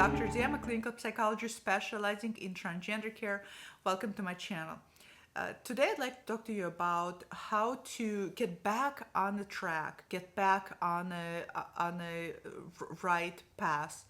Dr. Z. I'm a clinical psychologist specializing in transgender care. Welcome to my channel. Today I'd like to talk to you about how to get back on the track, get back on a right path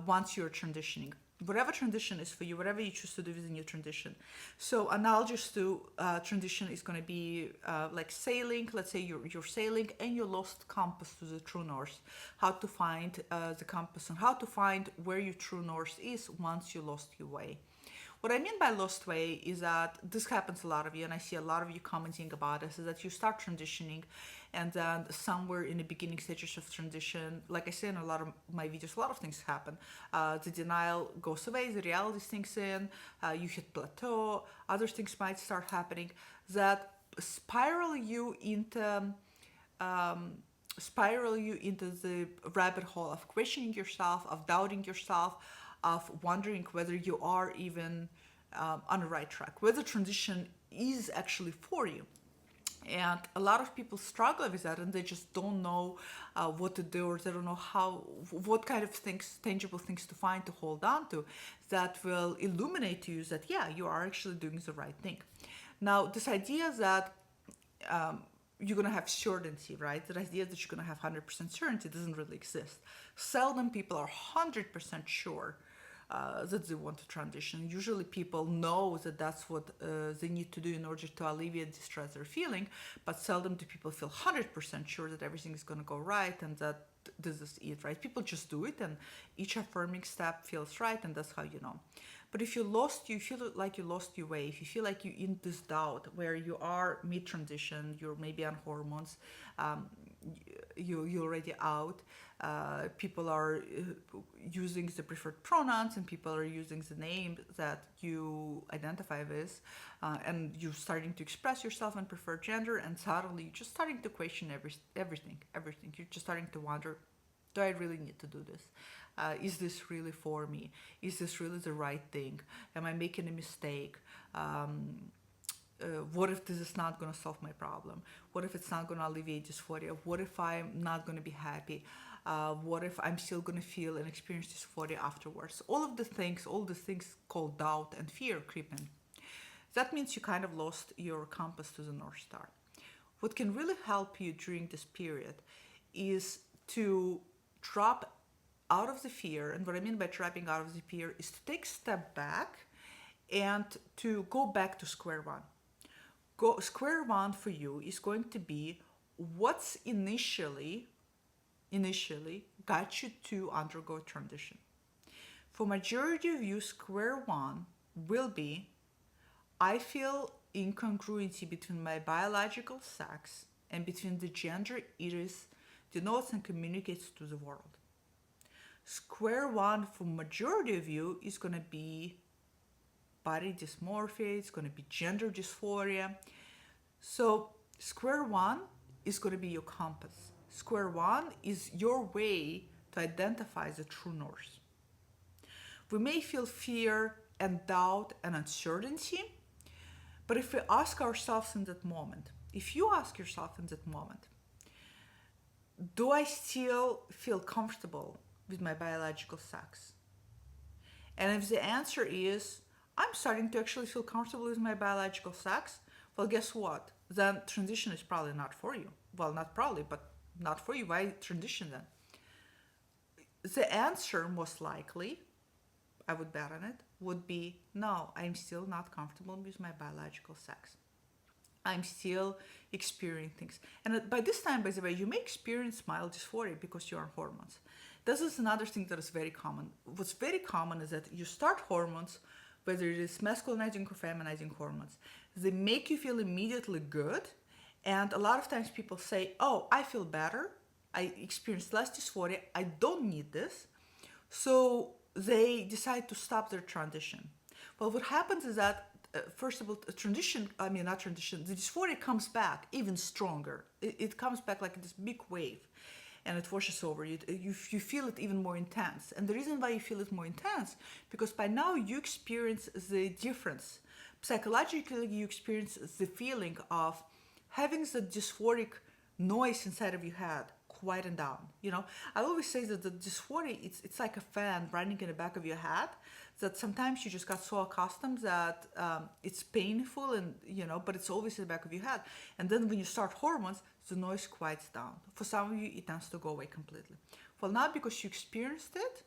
once you're transitioning. Whatever transition is for you, whatever you choose to do within your transition. So analogous to transition is going to be like sailing. Let's say you're sailing and you lost compass to the true north. How to find the compass and how to find where your true north is once you lost your way. What I mean by lost way is that this happens a lot of you, and I see a lot of you commenting about this, is that you start transitioning and then somewhere in the beginning stages of transition, like I say in a lot of my videos, a lot of things happen. The denial goes away, the reality sinks in, you hit plateau, other things might start happening that spiral you into the rabbit hole of questioning yourself, of doubting yourself, of wondering whether you are even on the right track, whether transition is actually for you. And a lot of people struggle with that, and they just don't know what to do, or they don't know what kind of things, tangible things to find to hold on to that will illuminate to you that, yeah, you are actually doing the right thing. Now, this idea that you're going to have certainty, right? That idea that you're going to have 100% certainty doesn't really exist. Seldom people are 100% sure that they want to transition. Usually people know that that's what they need to do in order to alleviate the stress they're feeling, but seldom do people feel 100% sure that everything is going to go right and that this is it, right? People just do it, and each affirming step feels right, and that's how you know. But if you feel like you lost your way, if you feel like you're in this doubt where you are mid-transition, you're maybe on hormones, you're already out, people are using the preferred pronouns, and people are using the name that you identify with, and you're starting to express yourself in preferred gender, and suddenly you're just starting to question everything. You're just starting to wonder, do I really need to do this? Is this really for me? Is this really the right thing? Am I making a mistake? What if this is not going to solve my problem? What if it's not going to alleviate dysphoria? What if I'm not going to be happy? What if I'm still going to feel and experience dysphoria afterwards? All the things called doubt and fear creep in. That means you kind of lost your compass to the North Star. What can really help you during this period is to drop out of the fear. And what I mean by dropping out of the fear is to take a step back and to go back to square one. Square one for you is going to be what's initially got you to undergo transition. For majority of you, square one will be, I feel incongruency between my biological sex and between the gender it denotes and communicates to the world. Square one for majority of you is going to be body dysmorphia, it's going to be gender dysphoria. So square one is going to be your compass. Square one is your way to identify the true north. We may feel fear and doubt and uncertainty, but if we ask ourselves in that moment, if you ask yourself in that moment, do I still feel comfortable with my biological sex? And if the answer is, I'm starting to actually feel comfortable with my biological sex, well, guess what? Then transition is probably not for you. Well, not probably, but not for you. Why transition then? The answer, most likely, I would bet on it, would be, no, I'm still not comfortable with my biological sex. I'm still experiencing things. And by this time, by the way, you may experience mild dysphoria because you're on hormones. This is another thing that is very common. What's very common is that you start hormones, whether it is masculinizing or feminizing hormones, they make you feel immediately good. And a lot of times people say, oh, I feel better. I experience less dysphoria. I don't need this. So they decide to stop their transition. Well, what happens is that, first of all, the dysphoria comes back even stronger. It comes back like this big wave, and it washes over you. You feel it even more intense. And the reason why you feel it more intense, because by now you experience the difference. Psychologically, you experience the feeling of having the dysphoric noise inside of your head quieten down. I always say that the dysphoria, it's like a fan running in the back of your head, that sometimes you just got so accustomed that it's painful, and but it's always in the back of your head. And then when you start hormones, the noise quiets down. For some of you, it tends to go away completely. Well, now because you experienced it,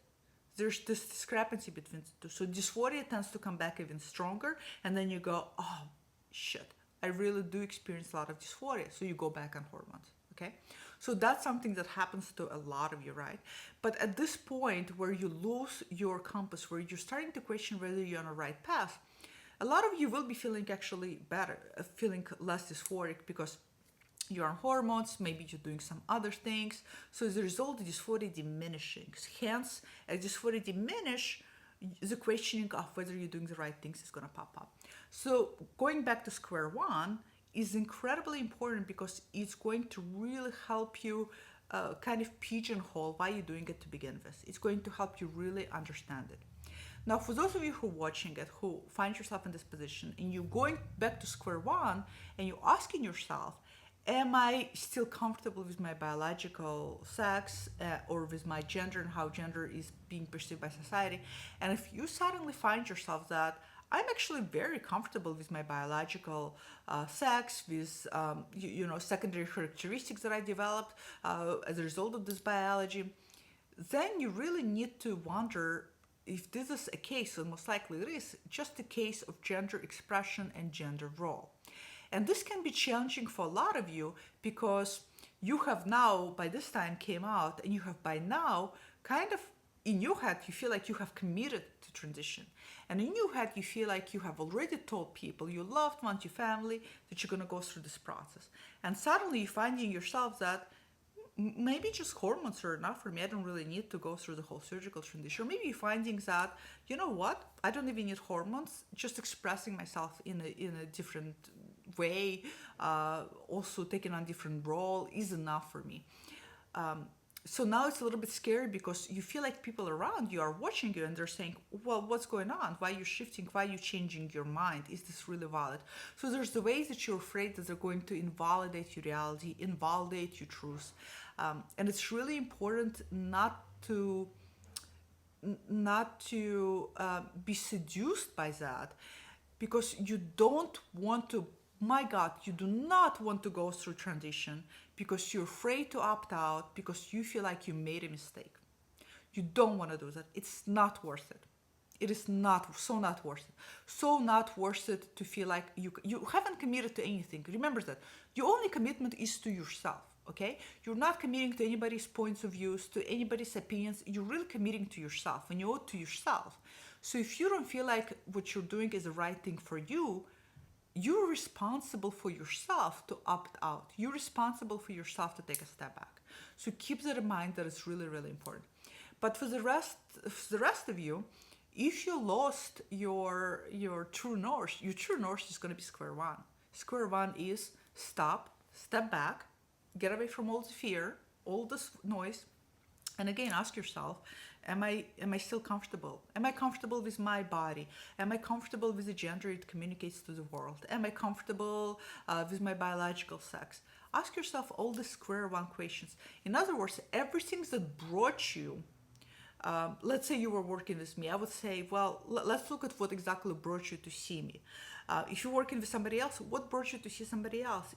there's this discrepancy between the two. So dysphoria tends to come back even stronger, and then you go, oh shit, I really do experience a lot of dysphoria. So you go back on hormones. Okay, so that's something that happens to a lot of you, right? But at this point where you lose your compass, where you're starting to question whether you're on the right path, a lot of you will be feeling actually better, feeling less dysphoric, because you're on hormones, maybe you're doing some other things. So as a result, the dysphoria diminishing. Hence, as dysphoria diminish, the questioning of whether you're doing the right things is going to pop up. So going back to square one is incredibly important, because it's going to really help you kind of pigeonhole why you're doing it to begin with. It's going to help you really understand it. Now, for those of you who are watching it, who find yourself in this position, and you're going back to square one, and you're asking yourself, am I still comfortable with my biological sex or with my gender and how gender is being perceived by society? And if you suddenly find yourself that I'm actually very comfortable with my biological sex, with secondary characteristics that I developed as a result of this biology, then you really need to wonder if this is a case, and most likely it is, just a case of gender expression and gender role. And this can be challenging for a lot of you, because you have now, by this time, came out, and you have by now kind of, in your head, you feel like you have committed to transition. And in your head, you feel like you have already told people, your loved ones, your family, that you're going to go through this process. And suddenly you're finding yourself that maybe just hormones are enough for me. I don't really need to go through the whole surgical transition. Or maybe you're finding that, you know what, I don't even need hormones. Just expressing myself in a different way, also taking on different role is enough for me. So now it's a little bit scary, because you feel like people around you are watching you, and they're saying, well, what's going on? Why are you shifting? Why are you changing your mind? Is this really valid? So there's the ways that you're afraid that they're going to invalidate your reality, invalidate your truth. And it's really important not to be seduced by that, because you don't want to, my God, you do not want to go through transition because you're afraid to opt out, because you feel like you made a mistake. You don't want to do that. It's not worth it. It is not worth it. So not worth it to feel like you haven't committed to anything. Remember that. Your only commitment is to yourself, okay? You're not committing to anybody's points of views, to anybody's opinions. You're really committing to yourself, and you owe it to yourself. So if you don't feel like what you're doing is the right thing for you, you're responsible for yourself to opt out. You're responsible for yourself to take a step back. So keep that in mind, that it's really, really important. But for the rest of you, if you lost your true north, your true north is going to be square one. Square one is stop, step back, get away from all the fear, all this noise, and again, ask yourself, am I still comfortable? Am I comfortable with my body? Am I comfortable with the gender it communicates to the world? Am I comfortable with my biological sex? Ask yourself all the square one questions. In other words, everything that brought you, let's say you were working with me, I would say, well, let's look at what exactly brought you to see me. If you're working with somebody else, what brought you to see somebody else?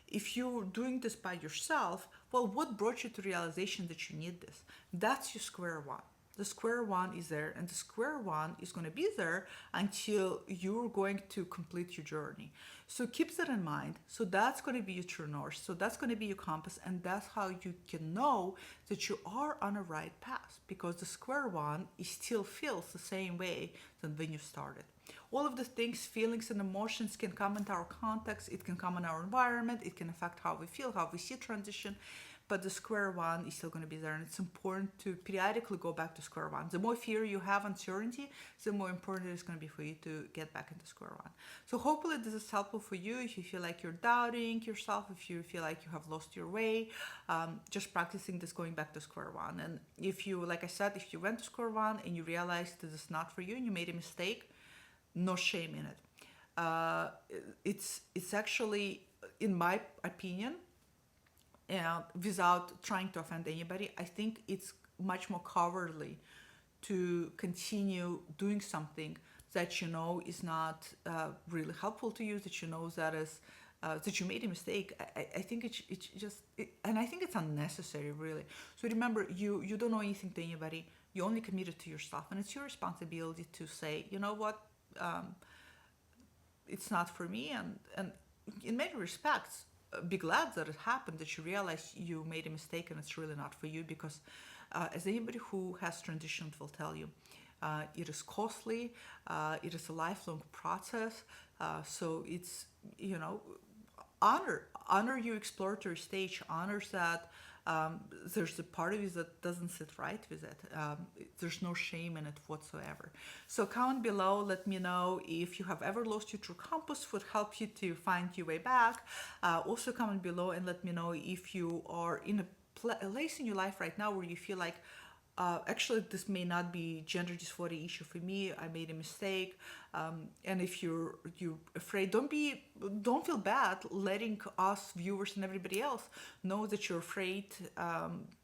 If you're doing this by yourself, well, what brought you to realization that you need this? That's your square one. The square one is there, and the square one is going to be there until you're going to complete your journey. So keep that in mind. So that's going to be your true north. So that's going to be your compass, and that's how you can know that you are on a right path, because the square one still feels the same way than when you started. All of the things, feelings and emotions can come into our context. It can come in our environment. It can affect how we feel, how we see transition. But the square one is still going to be there, and it's important to periodically go back to square one. The more fear you have, uncertainty, the more important it is going to be for you to get back into square one. So hopefully this is helpful for you. If you feel like you're doubting yourself, if you feel like you have lost your way, just practicing this going back to square one. And if you, like I said, if you went to square one and you realized this is not for you and you made a mistake, no shame in it. It's actually, in my opinion, and without trying to offend anybody. I think it's much more cowardly to continue doing something that you know is not really helpful to you, that you know that you made a mistake. I think it's just, and I think it's unnecessary, really. So remember, you don't know anything to anybody. You only committed to yourself, and it's your responsibility to say, you know what, um, it's not for me, and in many respects, be glad that it happened, that you realize you made a mistake and it's really not for you, because as anybody who has transitioned will tell you, it is costly, it is a lifelong process, so it's, you know, honor your exploratory stage, honors that there's a part of you that doesn't sit right with it. There's no shame in it whatsoever. So comment below, let me know if you have ever lost your true compass, would help you to find your way back. Also comment below and let me know if you are in a place in your life right now where you feel like, actually, this may not be gender dysphoria issue for me. I made a mistake, and if you're afraid, don't feel bad letting us viewers and everybody else know that you're afraid,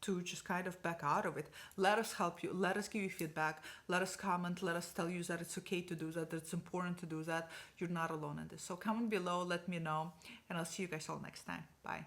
to just kind of back out of it. Let us help you. Let us give you feedback. Let us comment. Let us tell you that it's okay to do that. That it's important to do that. You're not alone in this. So comment below. Let me know, and I'll see you guys all next time. Bye.